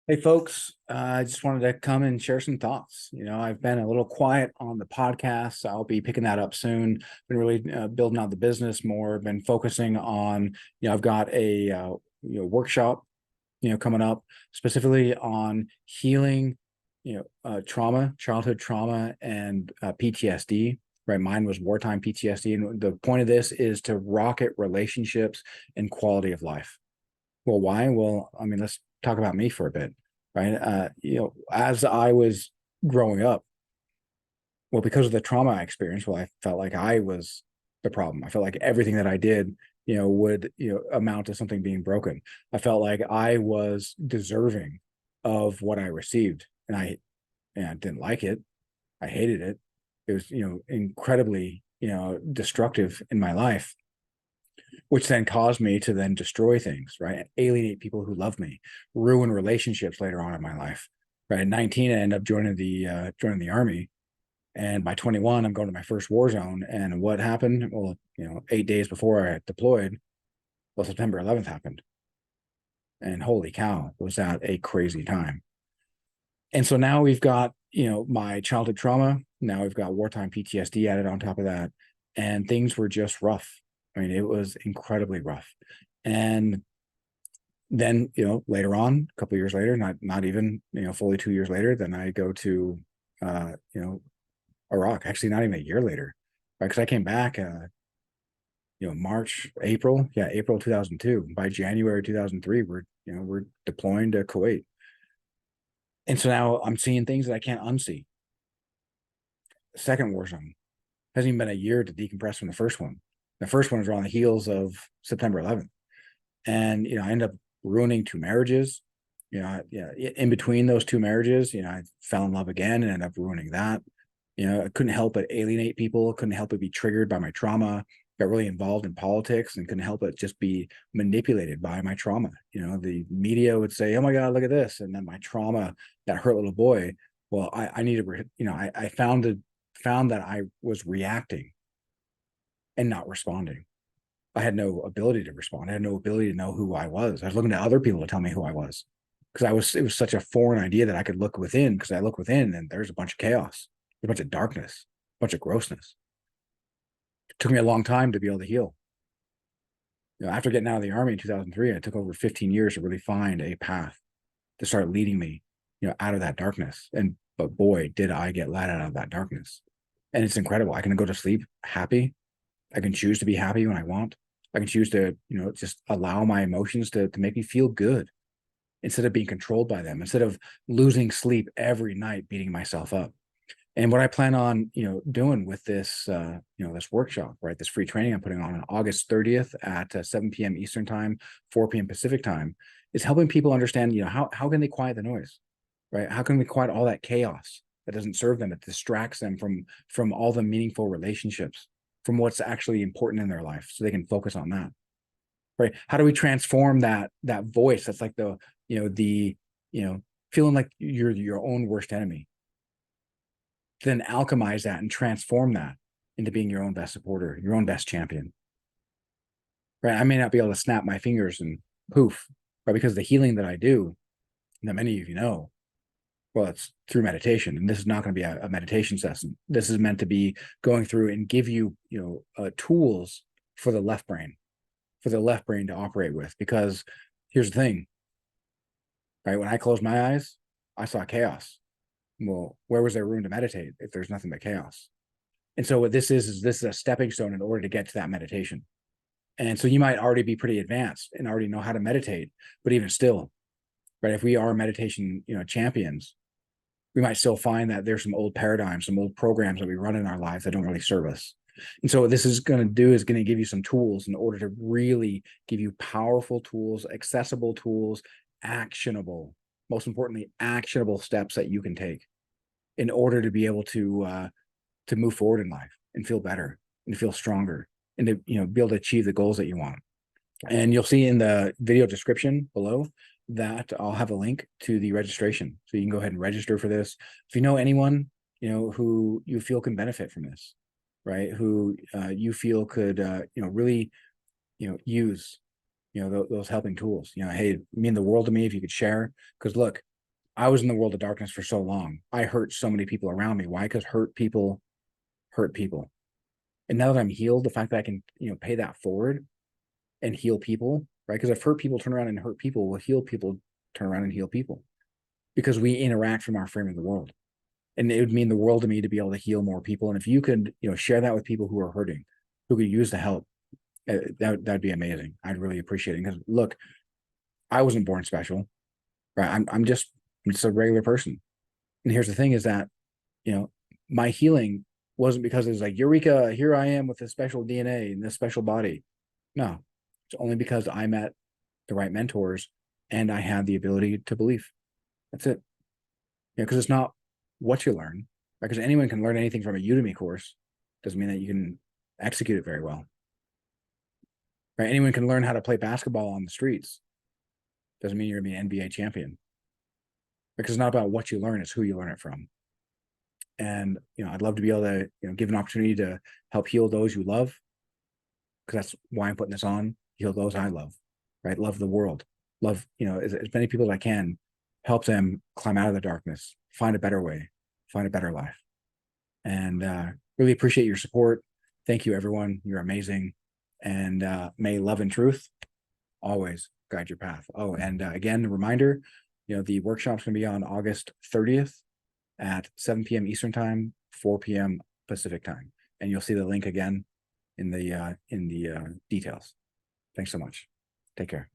Hey folks, I just wanted to come and share some thoughts. I've been a little quiet on the podcast. So I'll be picking that up soon. Been really building out the business more. Been focusing on, I've got a workshop, coming up specifically on healing, trauma, childhood trauma, and PTSD. Right, mine was wartime PTSD, and the point of this is to rocket relationships and quality of life. Well, why? Well, I mean, let's talk about me for a bit, right? As I was growing up, well, because of the trauma I experienced, well, I felt like I was the problem. I felt like everything that I did, would, amount to something being broken. I felt like I was deserving of what I received, and I didn't like it. I hated it. It was, incredibly, destructive in my life, which then caused me to then destroy things, right? Alienate people who love me, ruin relationships later on in my life. Right at 19, I end up joining the army, and by 21, I'm going to my first war zone. And what happened? Well, 8 days before I deployed, well, September 11th happened, and holy cow, was that a crazy time! And so now we've got my childhood trauma. Now we've got wartime PTSD added on top of that, and things were just rough. I mean, it was incredibly rough. And then, later on, a couple of years later, not even, fully 2 years later, then I go to, uh, you know, Iraq. Actually, not even a year later, right? Because I came back, March, April, yeah, April 2002. By January 2003, we're deploying to Kuwait, and so now I'm seeing things that I can't unsee. Second war zone hasn't even been a year to decompress from the first one. The first one was on the heels of September 11th, and I end up ruining two marriages. In between those two marriages, I fell in love again and ended up ruining that. I couldn't help but alienate people, couldn't help but be triggered by my trauma, got really involved in politics and couldn't help but just be manipulated by my trauma. The media would say, oh my God, look at this. And then my trauma, that hurt little boy, well, I needed, I found that I was reacting and not responding. I had no ability to respond. I had no ability to know who I was. I was looking to other people to tell me who I was, because it was such a foreign idea that I could look within, because I look within and there's a bunch of chaos, a bunch of darkness, a bunch of grossness. It took me a long time to be able to heal. After getting out of the army in 2003, it took over 15 years to really find a path to start leading me, out of that darkness. But boy, did I get led out of that darkness. And it's incredible. I can go to sleep happy. I can choose to be happy when I want. I can choose to, just allow my emotions to make me feel good instead of being controlled by them, instead of losing sleep every night, beating myself up. And what I plan on, doing with this, this workshop, right, this free training I'm putting on August 30th at 7 p.m. Eastern time, 4 p.m. Pacific time, is helping people understand, how can they quiet the noise, right? How can we quiet all that chaos that doesn't serve them, that distracts them from all the meaningful relationships, from what's actually important in their life, so they can focus on that, right? How do we transform that voice that's like the feeling like you're your own worst enemy, then alchemize that and transform that into being your own best supporter, your own best champion, right? I may not be able to snap my fingers and poof, right? Because the healing that I do, that many of you know, well, it's through meditation. And this is not going to be a meditation session. This is meant to be going through and give you, tools for the left brain, to operate with. Because here's the thing, right? When I closed my eyes, I saw chaos. Well, where was there room to meditate if there's nothing but chaos? And so what this is this is a stepping stone in order to get to that meditation. And so you might already be pretty advanced and already know how to meditate, but even still, right, if we are meditation, champions, we might still find that there's some old paradigms, some old programs that we run in our lives that don't really serve us. And so what this is going to do is going to give you some tools in order to really give you powerful tools, accessible tools, actionable, most importantly, actionable steps that you can take in order to be able to move forward in life and feel better and to feel stronger and to be able to achieve the goals that you want. And you'll see in the video description below that I'll have a link to the registration, so you can go ahead and register for this. If you know anyone who you feel can benefit from this, right, who you feel could really use those helping tools, hey, it mean the world to me if you could share. Because look, I was in the world of darkness for so long. I hurt so many people around me. Why? Because hurt people hurt people. And now that I'm healed, the fact that I can, pay that forward and heal people, right? Because if hurt people turn around and hurt people, will heal people turn around and heal people, because we interact from our frame of the world. And it would mean the world to me to be able to heal more people. And if you could, share that with people who are hurting, who could use the help, that'd be amazing. I'd really appreciate it. Because look, I wasn't born special, right? I'm just a regular person. And here's the thing: is that my healing wasn't because it was like, Eureka, here I am with this special DNA and this special body. No, it's only because I met the right mentors and I had the ability to believe. That's it. Because it's not what you learn, right? Because anyone can learn anything from a Udemy course. Doesn't mean that you can execute it very well. Right? Anyone can learn how to play basketball on the streets. Doesn't mean you're gonna be an NBA champion. Because it's not about what you learn, it's who you learn it from. And I'd love to be able to give an opportunity to help heal those you love, because that's why I'm putting this on. Heal those I love, right? Love the world, love as many people as I can, help them climb out of the darkness, find a better way, find a better life. And really appreciate your support. Thank you, everyone. You're amazing. And may love and truth always guide your path. Oh, and again, a reminder, the workshop's going to be on August 30th at 7 p.m. Eastern time, 4 p.m. Pacific time. And you'll see the link again in the details. Thanks so much. Take care.